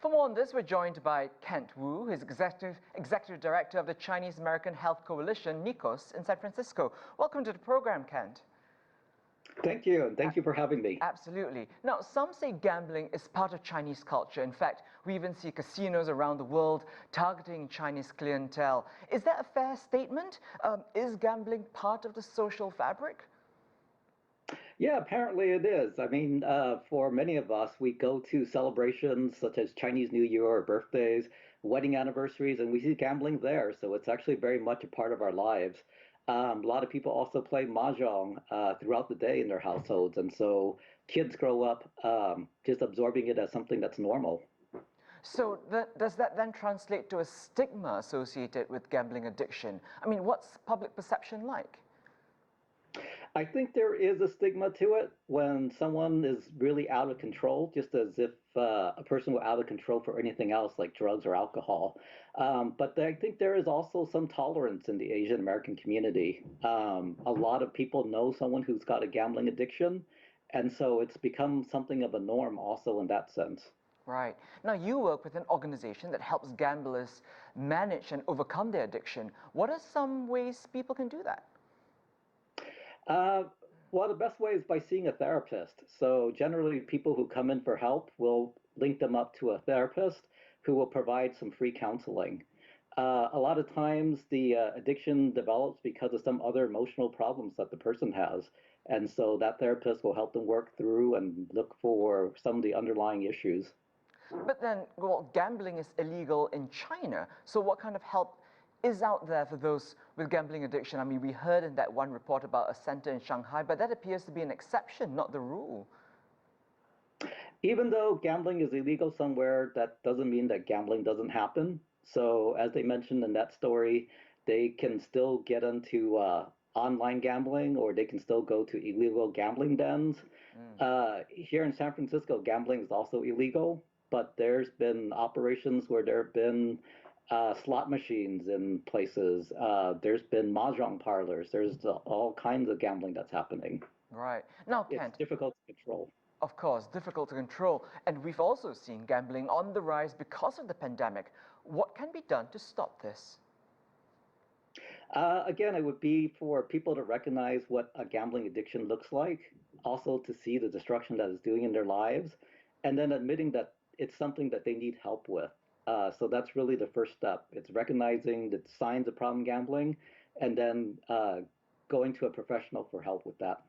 For more on this, we're joined by Kent Wu, who's Executive Director of the Chinese American Health Coalition, NICOS, in San Francisco. Welcome to the program, Kent. Thank you, and thank you for having me. Absolutely. Now, some say gambling is part of Chinese culture. In fact, we even see casinos around the world targeting Chinese clientele. Is that a fair statement? Is gambling part of the social fabric? Yeah, apparently it is. I mean, for many of us, we go to celebrations such as Chinese New Year or birthdays, wedding anniversaries, and we see gambling there. So it's actually very much a part of our lives. A lot of people also play mahjong throughout the day in their households, and so kids grow up just absorbing it as something that's normal. So does that then translate to a stigma associated with gambling addiction? I mean, what's public perception like? I think there is a stigma to it when someone is really out of control, just as if a person were out of control for anything else like drugs or alcohol. But I think there is also some tolerance in the Asian American community. A lot of people know someone who's got a gambling addiction, and so it's become something of a norm also in that sense. Right. Now, you work with an organization that helps gamblers manage and overcome their addiction. What are some ways people can do that? Uh, well, the best way is by seeing a therapist. So generally, people who come in for help will link them up to a therapist who will provide some free counseling. A lot of times, the addiction develops because of some other emotional problems that the person has. And so that therapist will help them work through and look for some of the underlying issues. But then, well, gambling is illegal in China. So what kind of help is out there for those with gambling addiction? I mean, we heard in that one report about a center in Shanghai, but that appears to be an exception, not the rule. Even though gambling is illegal somewhere, that doesn't mean that gambling doesn't happen. So, as they mentioned in that story, they can still get into online gambling or they can still go to illegal gambling dens. Here in San Francisco, gambling is also illegal, but there's been operations where there have been slot machines in places. There's been mahjong parlors. There's all kinds of gambling that's happening. Right. Now, It's Kent, difficult to control. of course, difficult to control. And we've also seen gambling on the rise because of the pandemic. What can be done to stop this? Again, it would be for people to recognize what a gambling addiction looks like, also to see the destruction that it's doing in their lives, and then admitting that it's something that they need help with. So that's really the first step. It's recognizing the signs of problem gambling and then going to a professional for help with that.